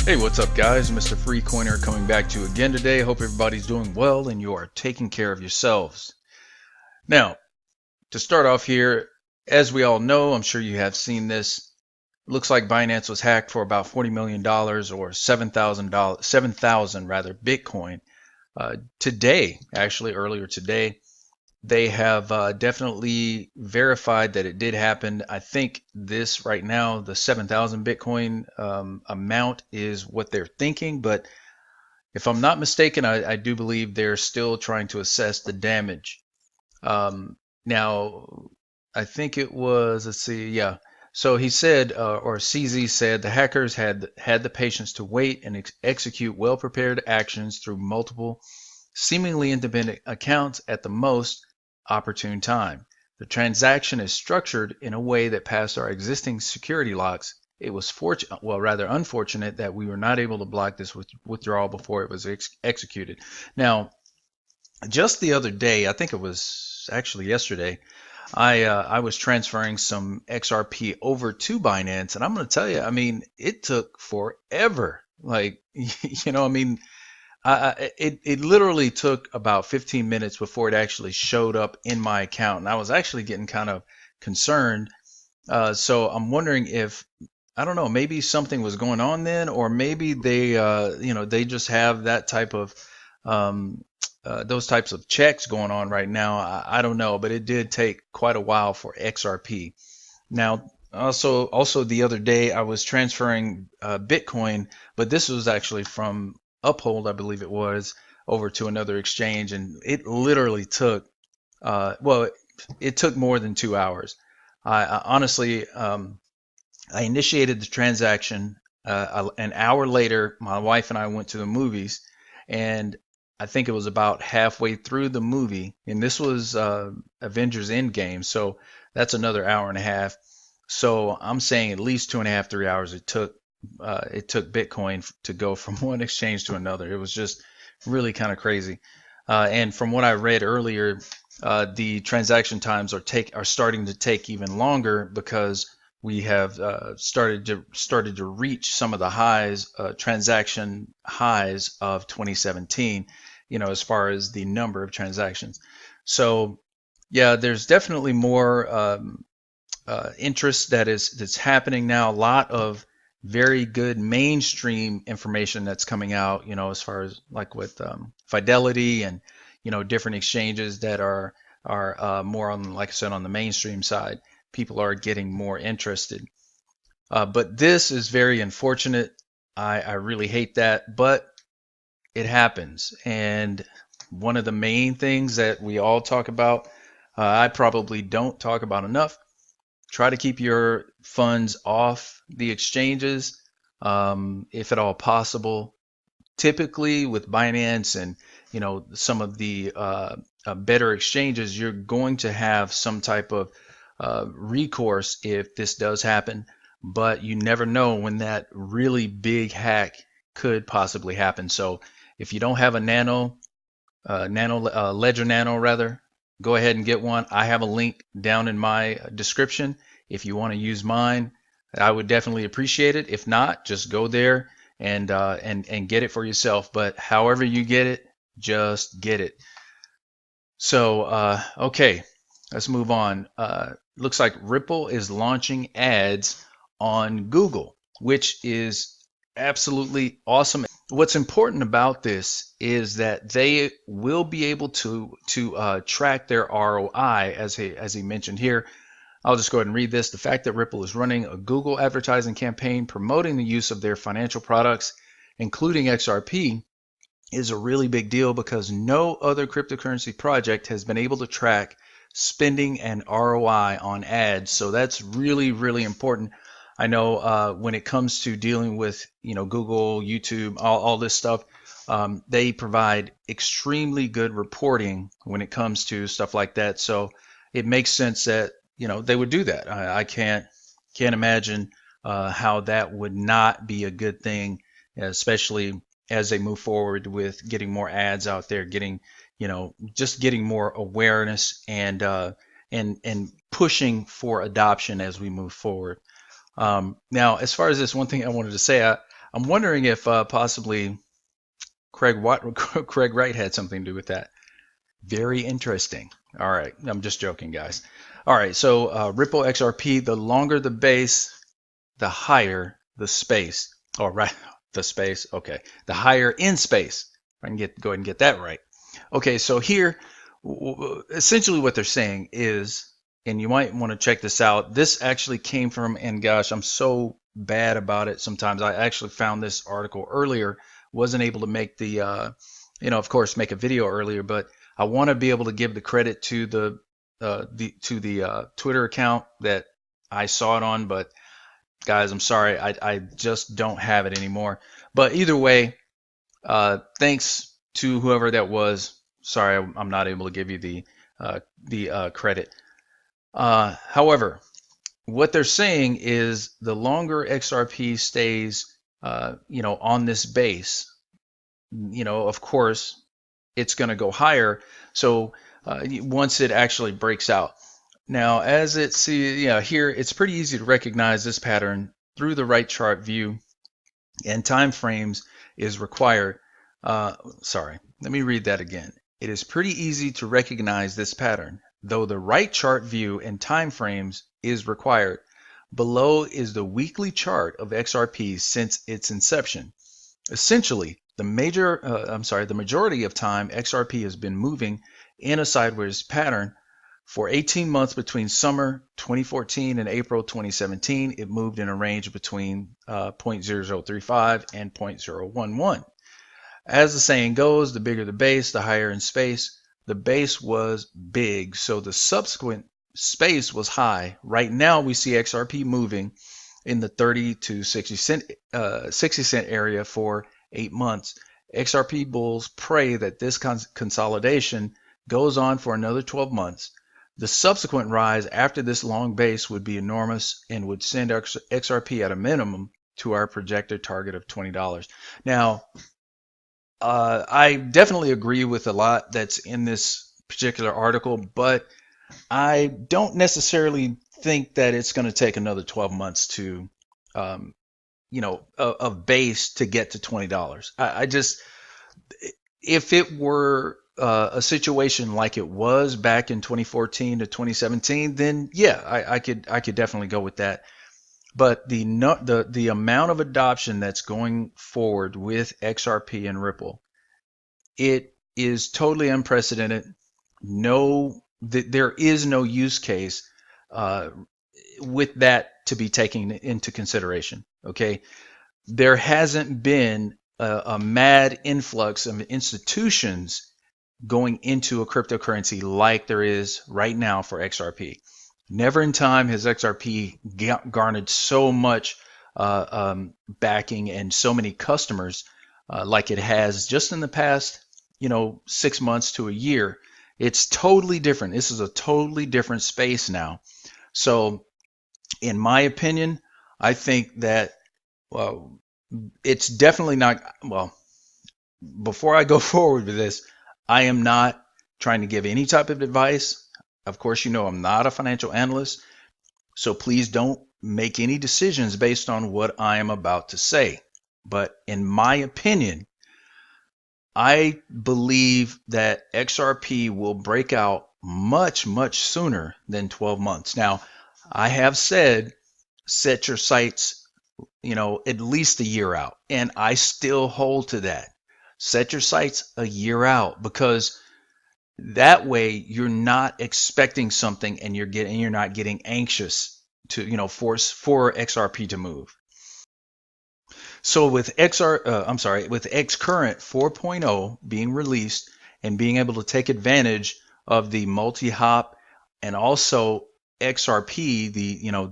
Hey, what's up, guys? Mr. Free Coiner coming back to you again today. Hope everybody's doing well and you are taking care of yourselves. Now, to start off here, as we all know, I'm sure you have seen this. Looks like Binance was hacked for about $40 million or $7,000 rather Bitcoin. Today, actually earlier today, they have definitely verified that it did happen. I think this right now, the 7,000 Bitcoin amount is what they're thinking, but if I'm not mistaken, I do believe they're still trying to assess the damage. Now, I think it was, let's see, yeah. So he said, or CZ said, the hackers had the patience to wait and execute well-prepared actions through multiple, seemingly independent accounts at the most opportune time. The transaction is structured in a way that passed our existing security locks. It was rather unfortunate that we were not able to block this withdrawal before it was executed. Now, just the other day, I think it was actually yesterday, I was transferring some XRP over to Binance, and I'm going to tell you, I mean, it took forever. Like, I mean, it literally took about 15 minutes before it actually showed up in my account, and I was actually getting kind of concerned. So I'm wondering if, I don't know, maybe something was going on then, or maybe they just have that type of those types of checks going on right now. I don't know, but it did take quite a while for XRP. Now, also the other day I was transferring Bitcoin, but this was actually from Uphold, I believe it was, over to another exchange, and it literally took it took more than 2 hours. I honestly, I initiated the transaction. An hour later, my wife and I went to the movies, and I think it was about halfway through the movie, and this was Avengers Endgame, so that's another hour and a half. So I'm saying at least 2.5, 3 hours it took Bitcoin to go from one exchange to another. It was just really kind of crazy. And from what I read earlier, the transaction times are starting to take even longer because we have started to reach some of the highs, transaction highs of 2017. As far as the number of transactions. So yeah, there's definitely more interest that's happening now. A lot of very good mainstream information that's coming out, as far as like with Fidelity and different exchanges that are more on, like I said, on the mainstream side. People are getting more interested. But this is very unfortunate. I really hate that, but it happens. And one of the main things that we all talk about, I probably don't talk about enough, try to keep your funds off the exchanges if at all possible. Typically with Binance and some of the better exchanges, you're going to have some type of recourse if this does happen, but you never know when that really big hack could possibly happen. So if you don't have a Ledger Nano rather, go ahead and get one. I have a link down in my description. If you want to use mine, I would definitely appreciate it. If not, just go there and get it for yourself. But however you get it, just get it. So okay, let's move on. Looks like Ripple is launching ads on Google, which is absolutely awesome. What's important about this is that they will be able to track their ROI, as he mentioned here. I'll just go ahead and read this. The fact that Ripple is running a Google advertising campaign promoting the use of their financial products, including XRP, is a really big deal because no other cryptocurrency project has been able to track spending and ROI on ads. So that's really, really important. I know when it comes to dealing with Google, YouTube, all this stuff, they provide extremely good reporting when it comes to stuff like that. So it makes sense that they would do that. I can't imagine how that would not be a good thing, especially as they move forward with getting more ads out there, getting just getting more awareness and pushing for adoption as we move forward. Now, as far as this, one thing I wanted to say, I'm wondering if possibly Craig Craig Wright had something to do with that. Very interesting. All right, I'm just joking, guys. All right, so Ripple XRP, the longer the base, the higher the space. Oh, right, the space. Okay, the higher in space. I can go ahead and get that right. Okay, so here, essentially what they're saying is, and you might want to check this out. This actually came from, and gosh, I'm so bad about it sometimes. I actually found this article earlier, wasn't able to make the, of course, make a video earlier, but I want to be able to give the credit to the Twitter account that I saw it on, but guys, I'm sorry, I just don't have it anymore. But either way, thanks to whoever that was. Sorry, I'm not able to give you the credit. However, what they're saying is the longer XRP stays, on this base, of course, it's going to go higher. So once it actually breaks out. Now, as here, it's pretty easy to recognize this pattern through the right chart view, and time frames is required. Sorry, let me read that again. It is pretty easy to recognize this pattern, though the right chart view and time frames is required. Below is the weekly chart of XRP since its inception. Essentially, the majority of time XRP has been moving in a sideways pattern. For 18 months between summer 2014 and April 2017, it moved in a range between 0.0035 and 0.011. As the saying goes, the bigger the base, the higher in space. The base was big, so the subsequent space was high. Right now, we see XRP moving in the 30 to 60 cent area for 8 months. XRP bulls pray that this consolidation goes on for another 12 months. The subsequent rise after this long base would be enormous and would send XRP at a minimum to our projected target of $20. Now, I definitely agree with a lot that's in this particular article, but I don't necessarily think that it's going to take another 12 months to, of base to get to $20. I just, if it were a situation like it was back in 2014 to 2017, then yeah, I could definitely go with that. But the amount of adoption that's going forward with XRP and Ripple, it is totally unprecedented. There is no use case with that to be taken into consideration. Okay, there hasn't been a mad influx of institutions going into a cryptocurrency like there is right now for XRP. Never in time has XRP garnered so much backing and so many customers like it has just in the past, 6 months to a year. It's totally different. This is a totally different space now. So, in my opinion, I think that it's definitely not. Well, before I go forward with this, I am not trying to give any type of advice. Of course, I'm not a financial analyst, so please don't make any decisions based on what I am about to say. But in my opinion, I believe that XRP will break out much, much sooner than 12 months. Now, I have said set your sights, at least a year out, and I still hold to that. Set your sights a year out, because that way you're not expecting something and you're not getting anxious to force for XRP to move. So with with XCurrent 4.0 being released and being able to take advantage of the multi-hop, and also XRP,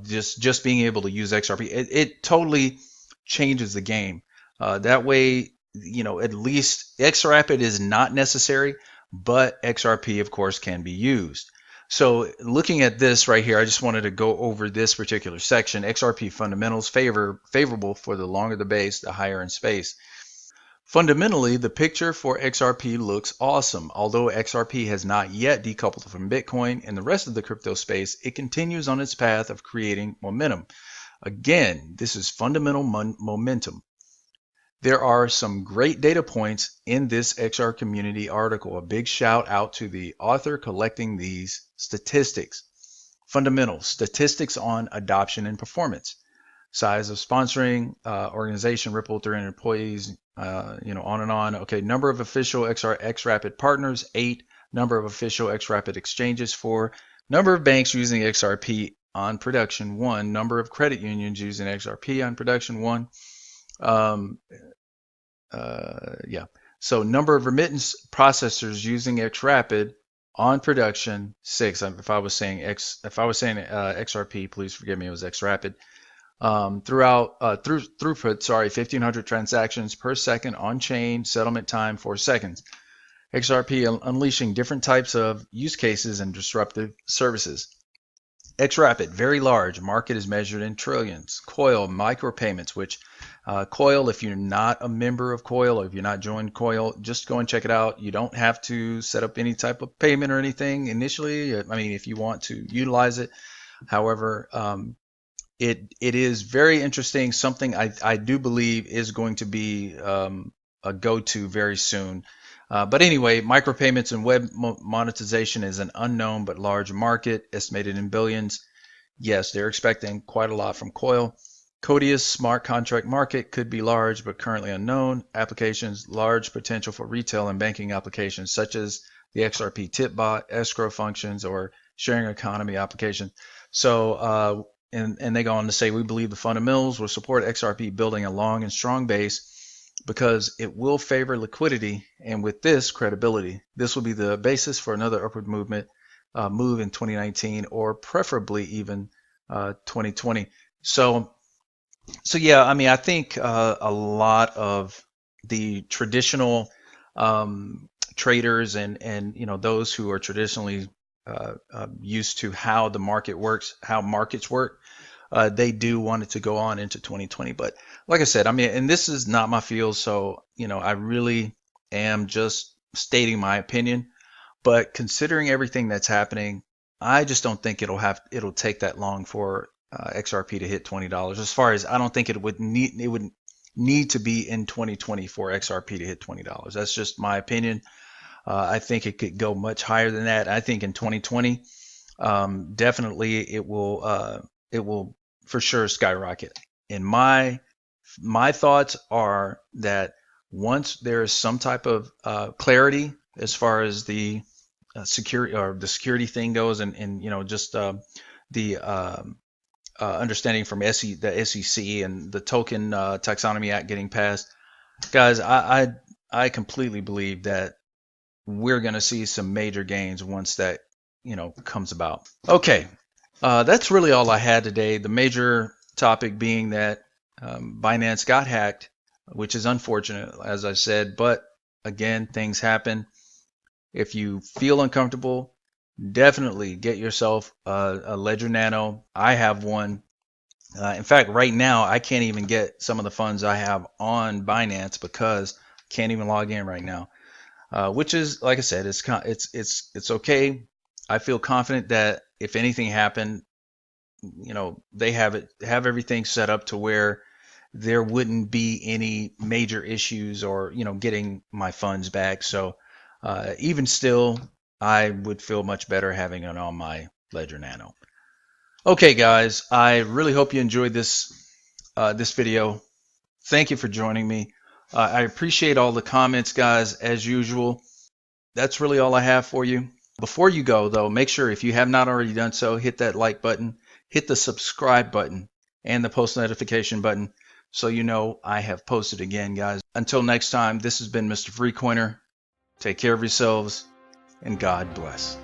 just being able to use XRP, it totally changes the game. That way, at least XRapid is not necessary, but XRP, of course, can be used. So looking at this right here, I just wanted to go over this particular section. XRP fundamentals favorable for the longer the base, the higher in space. Fundamentally, the picture for XRP looks awesome. Although XRP has not yet decoupled from Bitcoin and the rest of the crypto space, it continues on its path of creating momentum. Again, this is fundamental momentum. There are some great data points in this XR community article. A big shout out to the author collecting these statistics. Fundamentals, statistics on adoption and performance. Size of sponsoring, organization, Ripple, 300 employees, on and on. Okay, number of official XRP partners, 8. Number of official XRP exchanges, 4. Number of banks using XRP on production, 1. Number of credit unions using XRP on production, 1. So number of remittance processors using XRapid on production, 6. If I was saying XRP, please forgive me, it was XRapid. Throughput, 1,500 transactions per second on chain, settlement time 4 seconds. XRP unleashing different types of use cases and disruptive services. XRapid, very large, market is measured in trillions. Coil, micropayments, which Coil, if you're not a member of Coil or if you're not joined Coil, just go and check it out. You don't have to set up any type of payment or anything initially. I mean, if you want to utilize it. However, it is very interesting, something I do believe is going to be a go-to very soon. But anyway, micropayments and web monetization is an unknown but large market, estimated in billions. Yes, they're expecting quite a lot from Coil. Codius smart contract market could be large but currently unknown. Applications, large potential for retail and banking applications such as the XRP TIPBOT, escrow functions, or sharing economy applications. So, and they go on to say, we believe the fundamentals will support XRP building a long and strong base because it will favor liquidity, and with this, credibility. This will be the basis for another upward move in 2019, or preferably even 2020. So yeah, I mean, I think a lot of the traditional traders and those who are traditionally used to how the market works, how markets work, they do want it to go on into 2020. But like I said, I mean, and this is not my field, so I really am just stating my opinion. But considering everything that's happening, I just don't think it'll take that long for XRP to hit $20. As far as I don't think it would need to be in 2020 for XRP to hit $20. That's just my opinion. I think it could go much higher than that. I think in 2020, definitely it will for sure skyrocket. And my thoughts are that once there is some type of clarity as far as the security or the security thing goes, and just the understanding from the SEC and the Token Taxonomy Act getting passed, guys, I completely believe that we're going to see some major gains once that comes about. Okay, that's really all I had today. The major topic being that Binance got hacked, which is unfortunate, as I said, but again, things happen. If you feel uncomfortable, definitely get yourself a Ledger Nano. I have one. In fact, right now, I can't even get some of the funds I have on Binance because I can't even log in right now. Which is, like I said, it's okay. I feel confident that if anything happened, they have everything set up to where there wouldn't be any major issues or getting my funds back. So even still, I would feel much better having it on my Ledger Nano. Okay, guys, I really hope you enjoyed this video. Thank you for joining me. I appreciate all the comments, guys, as usual. That's really all I have for you. Before you go, though, make sure, if you have not already done so, hit that like button, hit the subscribe button, and the post notification button so you know I have posted again, guys. Until next time, this has been Mr. Freecoiner. Take care of yourselves, and God bless.